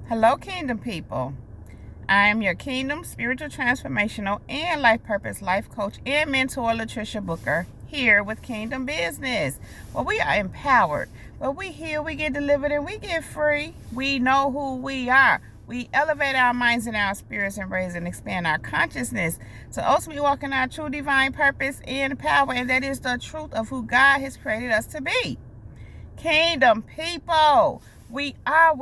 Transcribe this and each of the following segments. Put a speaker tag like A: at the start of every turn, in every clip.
A: Hello, Kingdom people. I am your Kingdom Spiritual Transformational and Life Purpose Life Coach and Mentor, Latricia Booker, here with Kingdom Business. Well, we are empowered. Well, we heal, we get delivered, and we get free. We know who we are. We elevate our minds and our spirits and raise and expand our consciousness to ultimately walk in our true divine purpose and power, and that is the truth of who God has created us to be. Kingdom people, we are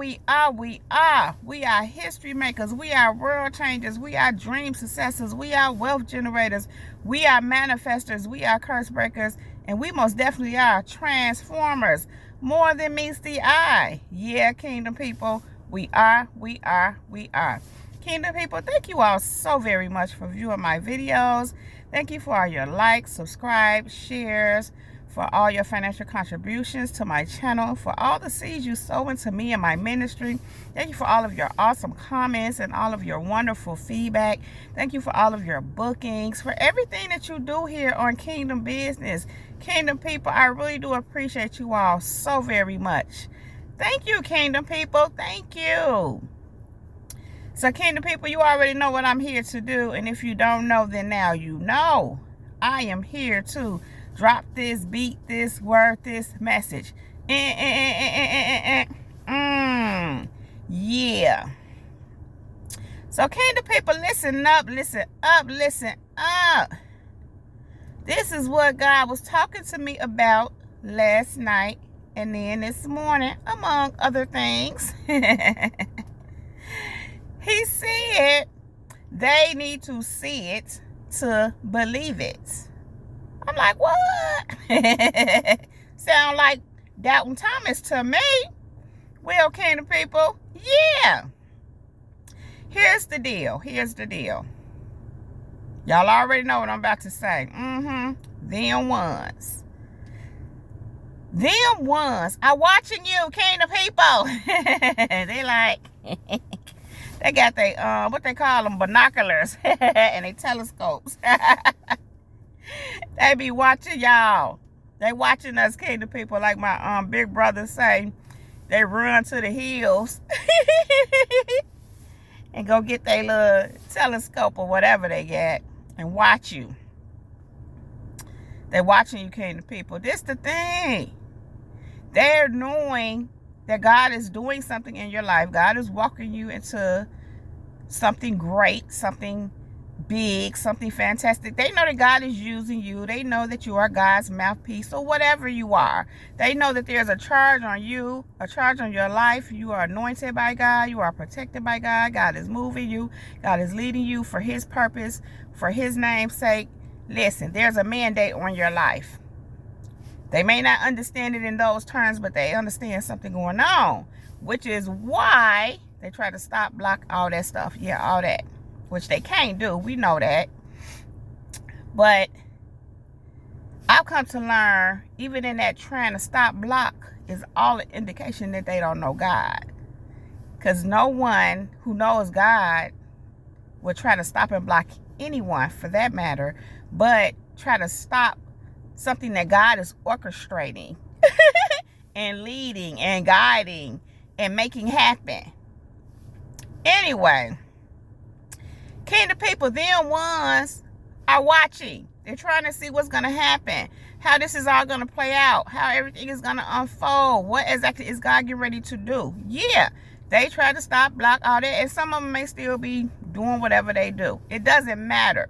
A: history makers. We are world changers. We are dream successors. We are wealth generators. We are manifestors. We are curse breakers. And we most definitely are transformers. More than meets the eye. Yeah, Kingdom people, we are. Kingdom people, thank you all so very much for viewing my videos. Thank you for all your likes, subscribe, shares, for all your financial contributions to my channel, for all the seeds you sow into me and my ministry. Thank you for all of your awesome comments and all of your wonderful feedback. Thank you for all of your bookings, for everything that you do here on Kingdom Business. Kingdom people, I really do appreciate you all so very much. Thank you, Kingdom people. Thank you. So, Kingdom people, you already know what I'm here to do. And if you don't know, then now you know. I am here to drop this, beat this, word this message. Yeah. So, Kingdom people, listen up, listen up, listen up. This is what God was talking to me about last night and then this morning, among other things. He said they need to see it to believe it. I'm like, what? Sound like Doubting Thomas to me. Well, Kingdom people, yeah. Here's the deal. Y'all already know what I'm about to say. Them ones. Them ones are watching you, Kingdom people. They like, they got their, what they call them, binoculars and they telescopes. They be watching y'all. They watching us, Kingdom people, like my big brother say. They run to the hills and go get their little telescope or whatever they got and watch you. They watching you, Kingdom people. This the thing. They're knowing that God is doing something in your life. God is walking you into something great, something big, something fantastic. They know that God is using you. They know that you are God's mouthpiece or whatever you are. They know that there's a charge on you, a charge on your life. You are anointed by God. You are protected by God. God is moving you. God is leading you for his purpose, for his name's sake. Listen, there's a mandate on your life. They may not understand it in those terms, but they understand something going on, which is why they try to stop, block, all that stuff. Yeah, all that. Which they can't do. We know that. But I've come to learn, even in that trying to stop, block, is all an indication that they don't know God. Because no one who knows God will try to stop and block anyone, for that matter, but try to stop something that God is orchestrating and leading and guiding and making happen. Anyway, Kingdom people, them ones are watching. They're trying to see what's going to happen, how this is all going to play out, how everything is going to unfold. What exactly is God getting ready to do? Yeah, they try to stop, block, all that, and some of them may still be doing whatever they do. It doesn't matter.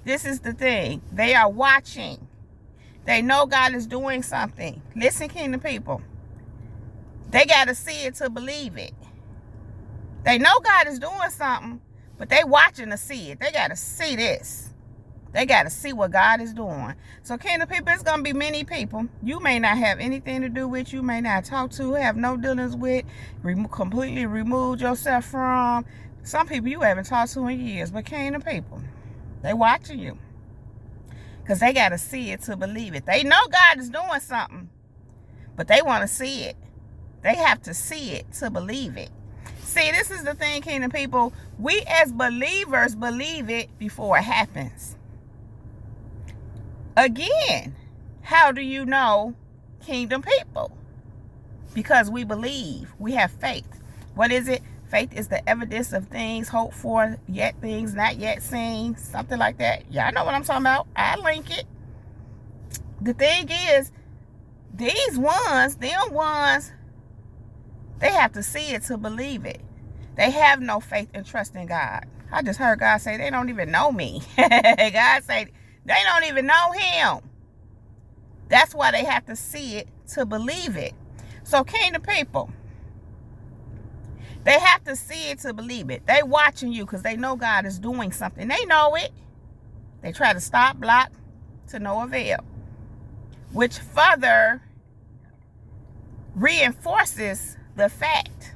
A: This is the thing. They are watching. They know God is doing something. Listen, Kingdom people. They got to see it to believe it. They know God is doing something, but they watching to see it. They got to see this. They got to see what God is doing. So, Kingdom people, it's going to be many people you may not have anything to do with, you may not talk to, have no dealings with, completely removed yourself from. Some people you haven't talked to in years, but Kingdom people, they watching you. Because they got to see it to believe it. They know God is doing something, but they want to see it. They have to see it to believe it. See, this is the thing, Kingdom people. We as believers believe it before it happens. Again, how do you know, Kingdom people? Because we believe. We have faith. What is it? Faith is the evidence of things hoped for, yet things not yet seen. Something like that. Y'all know what I'm talking about. I link it. The thing is, these ones, them ones, they have to see it to believe it. They have no faith and trust in God. I just heard God say they don't even know me. God say they don't even know him. That's why they have to see it to believe it. So kingdom people, they have to see it to believe it. They watching you because they know God is doing something. They know it. They try to stop, block, to no avail, which further reinforces the fact,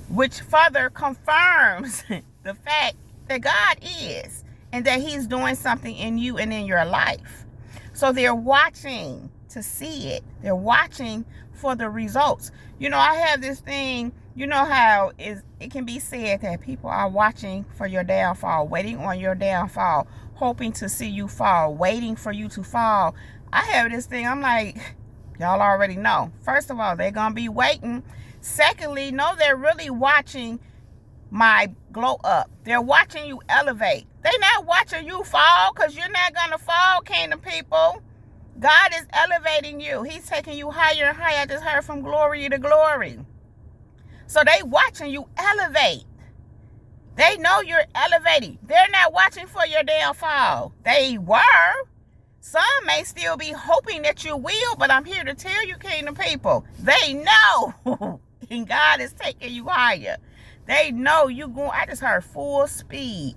A: which further confirms the fact that God is and that he's doing something in you and in your life. So they're watching to see it. They're watching for the results. You know, I have this thing, you know how it can be said that people are watching for your downfall, waiting on your downfall, hoping to see you fall, waiting for you to fall. I have this thing, I'm like, y'all already know. First of all, they're going to be waiting. Secondly, no, they're really watching my glow up. They're watching you elevate. They're not watching you fall, because you're not going to fall, kingdom people. God is elevating you. He's taking you higher and higher. I just heard from glory to glory. So they watching you elevate. They know you're elevating. They're not watching for your downfall. They were. Some may still be hoping that you will, but I'm here to tell you, kingdom people, they know. And God is taking you higher. They know you going. I just heard full speed.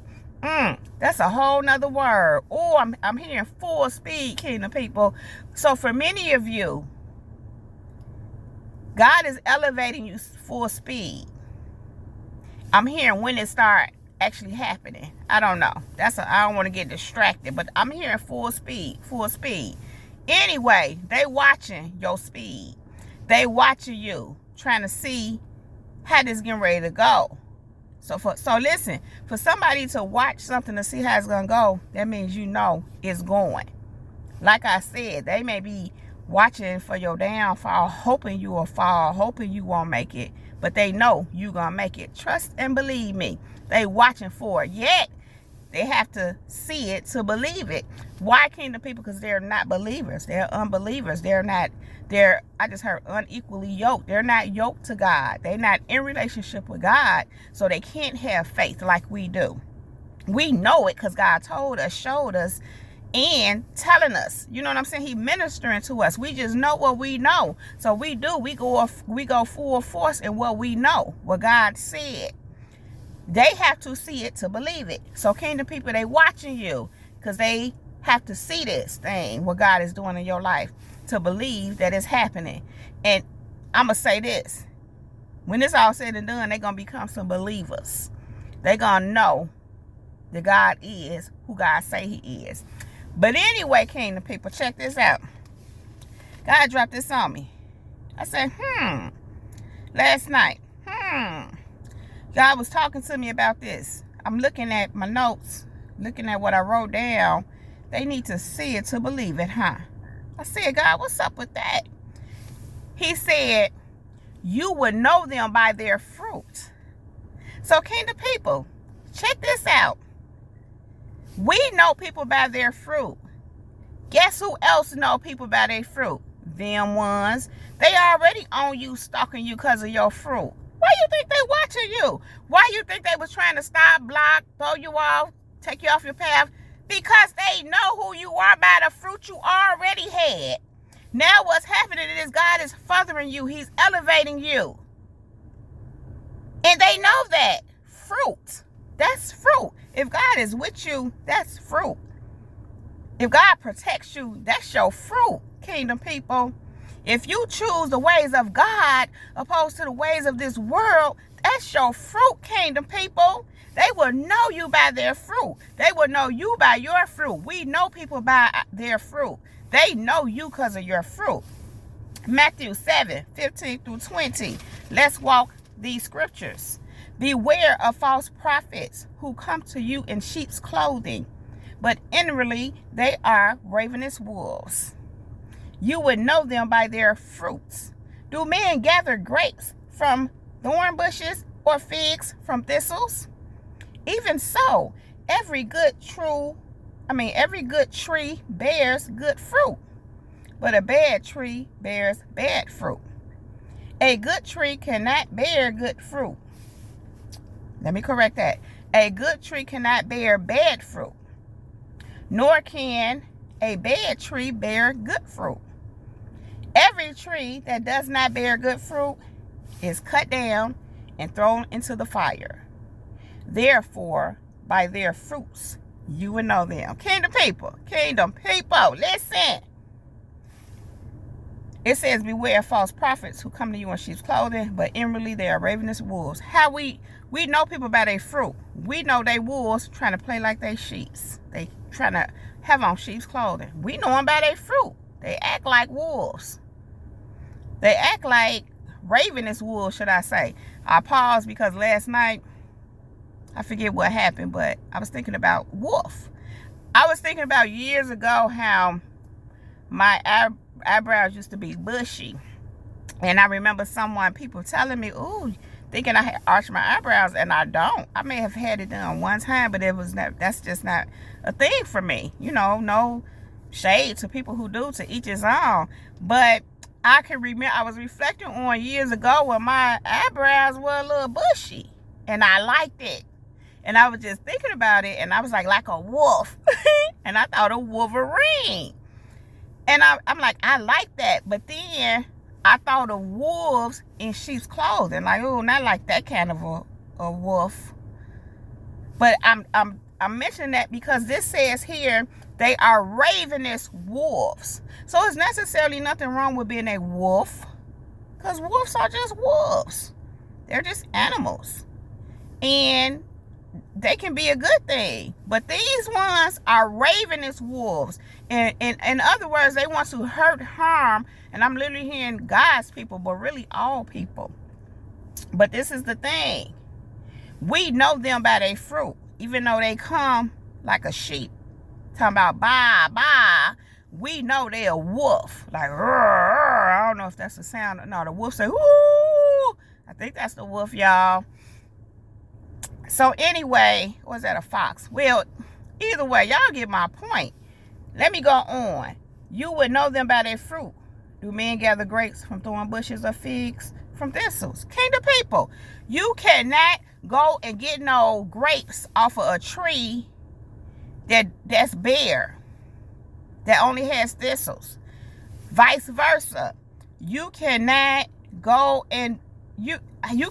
A: That's a whole nother word. Oh, I'm hearing full speed, kingdom people. So for many of you, God is elevating you full speed. I'm hearing when it start actually happening. I don't know. I don't want to get distracted, but I'm hearing full speed, full speed. Anyway, they watching your speed. They watching you, trying to see how this getting ready to go. So listen, for somebody to watch something to see how it's gonna go, that means you know it's going. Like I said, they may be watching for your downfall, hoping you will fall, hoping you won't make it, but they know you gonna make it. Trust and believe me, they watching for it. Yet they have to see it to believe it. Why kingdom people? Because they're not believers. They're unbelievers. I just heard unequally yoked. They're not yoked to God. They're not in relationship with God, so they can't have faith like we do. We know it because God told us, showed us, and telling us. You know what I'm saying? He ministering to us. We just know what we know. So we go full force in what we know, what God said. They have to see it to believe it. So kingdom people, they watching you because they have to see this thing, what God is doing in your life, to believe that it's happening. And I'm going to say this. When it's all said and done, they're going to become some believers. They're going to know that God is who God say he is. But anyway, kingdom people, check this out. God dropped this on me. I said, last night, God was talking to me about this. I'm looking at my notes, looking at what I wrote down. They need to see it to believe it, huh? I said, God, what's up with that? He said, you would know them by their fruit. So, kingdom people, check this out. We know people by their fruit. Guess who else know people by their fruit? Them ones. They already own you, stalking you because of your fruit. Why you think they watching you? Why you think they was trying to stop, block, throw you off, take you off your path? Because they know who you are by the fruit you already had. Now what's happening is God is furthering you. He's elevating you. And they know that. Fruit. That's fruit. If God is with you, that's fruit. If God protects you, that's your fruit, kingdom people. If you choose the ways of God opposed to the ways of this world, that's your fruit, kingdom people. They will know you by their fruit. They will know you by your fruit. We know people by their fruit. They know you because of your fruit. Matthew 7:15-20. Let's walk these scriptures. Beware of false prophets who come to you in sheep's clothing, but inwardly they are ravenous wolves. You would know them by their fruits. Do men gather grapes from thorn bushes or figs from thistles? Even so, every good tree bears good fruit, but a bad tree bears bad fruit. A good tree cannot bear good fruit. Let me correct that. A good tree cannot bear bad fruit, nor can a bad tree bear good fruit. Every tree that does not bear good fruit is cut down and thrown into the fire. Therefore, by their fruits, you will know them. Kingdom people, listen. It says, beware of false prophets who come to you in sheep's clothing, but inwardly they are ravenous wolves. How we know people by their fruit. We know they wolves trying to play like they sheeps. They trying to have on sheep's clothing. We know them by their fruit. They act like wolves. They act like ravenous wolves, should I say. I paused because last night, I forget what happened, but I was thinking about wolf. I was thinking about years ago how my eyebrows used to be bushy. And I remember people telling me, ooh, thinking I had arched my eyebrows, and I don't. I may have had it done one time, but that's just not a thing for me. You know, no shade to people who do, to each his own. But I can remember, I was reflecting on years ago when my eyebrows were a little bushy, and I liked it. And I was just thinking about it, and I was like a wolf. And I thought a Wolverine. And I'm like, I like that. But then I thought of wolves in sheep's clothing. Like, oh, not like that kind of a wolf. But I'm mentioning that because this says here, they are ravenous wolves. So it's necessarily nothing wrong with being a wolf, because wolves are just wolves. They're just animals. And they can be a good thing. But these ones are ravenous wolves. And in other words, they want to hurt, harm. And I'm literally hearing God's people, but really all people. But this is the thing. We know them by their fruit, even though they come like a sheep. Talking about bye. We know they're a wolf. Like, I don't know if that's the sound. No, the wolf say, whoo. I think that's the wolf, y'all. So anyway, was that a fox? Well, either way, y'all get my point. Let me go on. You would know them by their fruit. Do men gather grapes from thorn bushes or figs from thistles? Kingdom people, you cannot go and get no grapes off of a tree that's bare, that only has thistles. Vice versa. You cannot go and you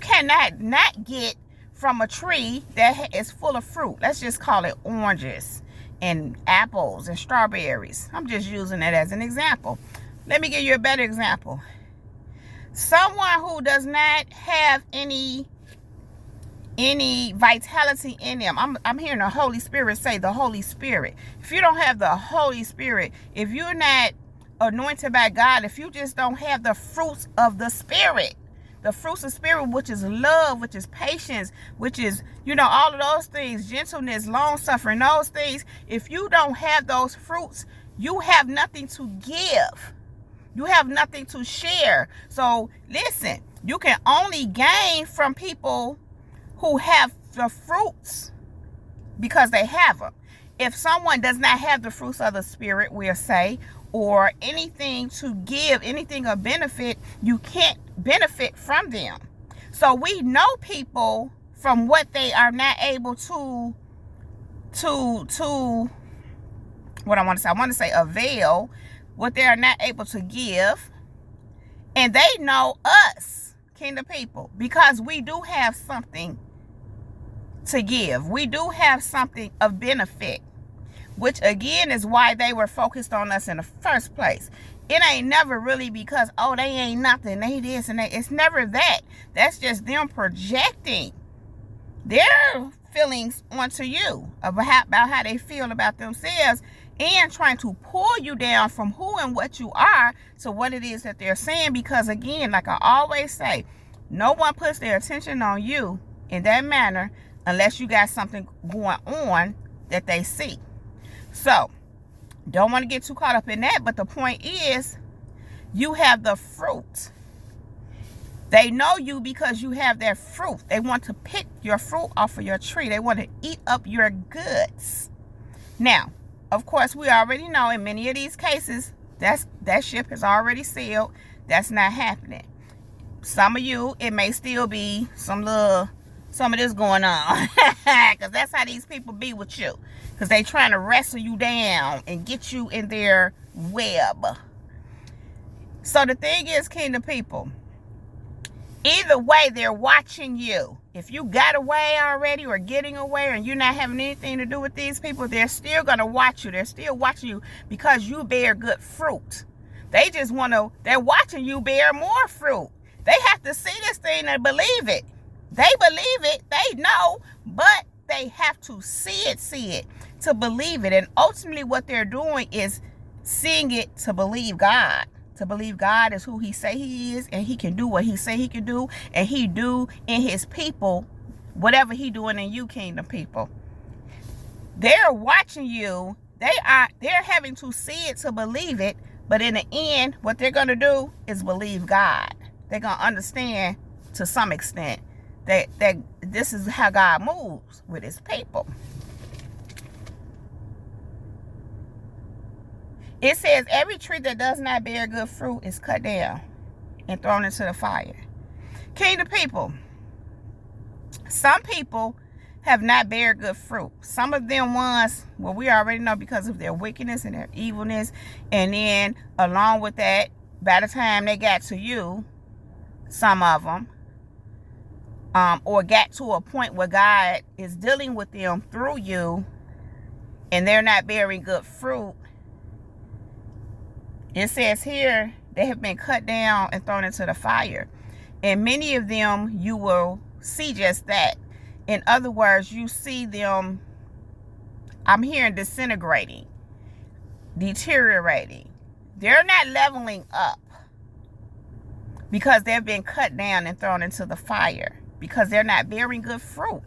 A: cannot not get from a tree that is full of fruit. Let's just call it oranges and apples and strawberries. I'm just using it as an example. Let me give you a better example. Someone who does not have any vitality in them. I'm hearing the Holy Spirit say the Holy Spirit. If you don't have the Holy Spirit, if you're not anointed by God, if you just don't have the fruits of the Spirit, the fruits of Spirit, which is love, which is patience, which is, all of those things, gentleness, long suffering, those things. If you don't have those fruits, you have nothing to give. You have nothing to share. So listen, you can only gain from people who have the fruits because they have them. If someone does not have the fruits of the Spirit, we'll say, or anything to give, anything of benefit, you can't benefit from them. So we know people from what they are not able to what I want to say avail, what they are not able to give. And they know us, kingdom people, because we do have something to give. We do have something of benefit, which again is why they were focused on us in the first place. It ain't never really because, oh, they ain't nothing, they this and that. It's never that. That's just them projecting their feelings onto you about how they feel about themselves, and trying to pull you down from who and what you are to what it is that they're saying. Because again, like I always say, no one puts their attention on you in that manner unless you got something going on that they see. So, don't want to get too caught up in that, but the point is, you have the fruit. They know you because you have their fruit. They want to pick your fruit off of your tree. They want to eat up your goods. Now, of course, we already know in many of these cases, that ship is already sailed. That's not happening. Some of you, it may still be some of this going on. Because that's how these people be with you. Because they trying to wrestle you down and get you in their web. So the thing is, kingdom people, either way, they're watching you. If you got away already or getting away and you're not having anything to do with these people, they're still going to watch you. They're still watching you because you bear good fruit. They just want to, they're watching you bear more fruit. They have to see this thing and believe it. They believe it. They know, but they have to see it to believe it. And ultimately what they're doing is seeing it to believe God. To believe God is who he say he is, and he can do what he say he can do, and he do in his people whatever he doing in you, kingdom people. They're watching you. They're having to see it to believe it, but in the end, what they're going to do is believe God. They're going to understand to some extent that this is how God moves with his people. It says every tree that does not bear good fruit is cut down and thrown into the fire. Kingdom people, some people have not bear good fruit. Some of them ones, well, we already know because of their wickedness and their evilness. And then along with that, by the time they got to you, some of them, or got to a point where God is dealing with them through you and they're not bearing good fruit, it says here, they have been cut down and thrown into the fire. And many of them, you will see just that. In other words, you see them, I'm hearing disintegrating, deteriorating. They're not leveling up because they've been cut down and thrown into the fire because they're not bearing good fruit.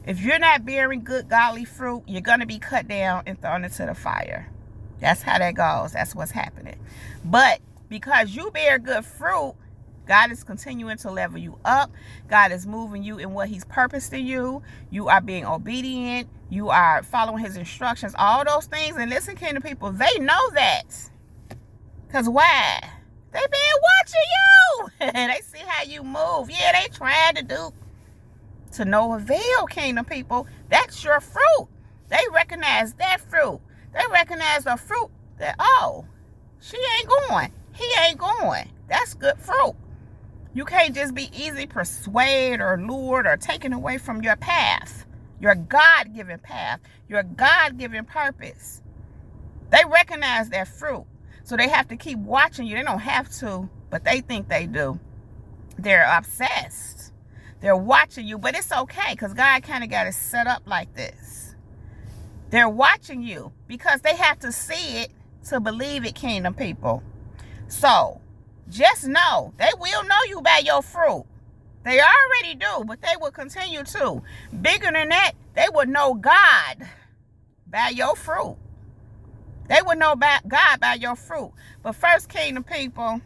A: If you're not bearing good, godly fruit, you're going to be cut down and thrown into the fire. That's how that goes. That's what's happening. But because you bear good fruit, God is continuing to level you up. God is moving you in what he's purposed in you. You are being obedient. You are following his instructions. All those things. And listen, kingdom people, they know that. Because why? They been watching you. They see how you move. Yeah, they trying to do to no avail, kingdom people. That's your fruit. They recognize that fruit. They recognize the fruit that, oh, she ain't going. He ain't going. That's good fruit. You can't just be easily persuaded or lured or taken away from your path, your God-given path, your God-given purpose. They recognize that fruit. So they have to keep watching you. They don't have to, but they think they do. They're obsessed. They're watching you, but it's okay because God kind of got it set up like this. They're watching you because they have to see it to believe it, kingdom people. So just know they will know you by your fruit. They already do, but they will continue to. Bigger than that, they will know God by your fruit. They will know God by your fruit. But first, kingdom people,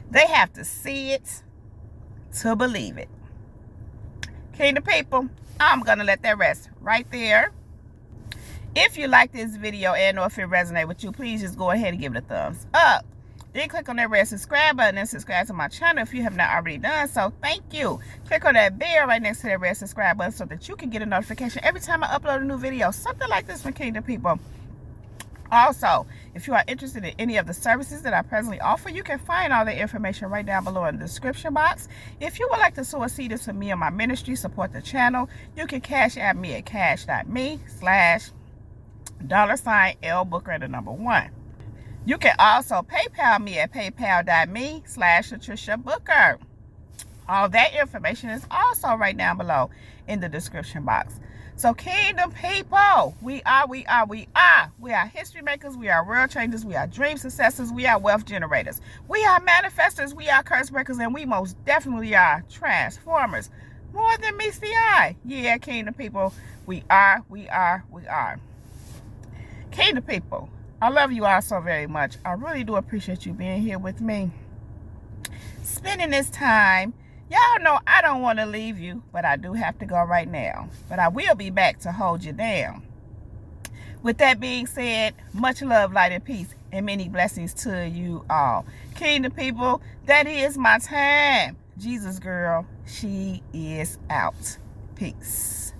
A: they have to see it to believe it. Kingdom people, I'm going to let that rest right there. If you like this video and or if it resonates with you, please just go ahead and give it a thumbs up. Then click on that red subscribe button and subscribe to my channel if you have not already done so. Thank you. Click on that bell right next to that red subscribe button so that you can get a notification every time I upload a new video. Something like this from Kingdom People. Also, if you are interested in any of the services that I presently offer, you can find all the information right down below in the description box. If you would like to sow a seed into me and my ministry, support the channel, you can cash at me at cash.me/$L-Booker1. You can also PayPal me at paypal.me/LaTrishaBooker. All that information is also right down below in the description box. So kingdom people, we are history makers, we are world changers, we are dream successors, we are wealth generators, we are manifestors, we are curse breakers, and we most definitely are transformers. More than meets the eye. Yeah, kingdom people, we are. Kingdom people, I love you all so very much. I really do appreciate you being here with me. spending this time. Y'all know I don't want to leave you, but I do have to go right now. But I will be back to hold you down. With that being said, much love, light, and peace, and many blessings to you all. Kingdom people, that is my time. Jesus girl, she is out. Peace.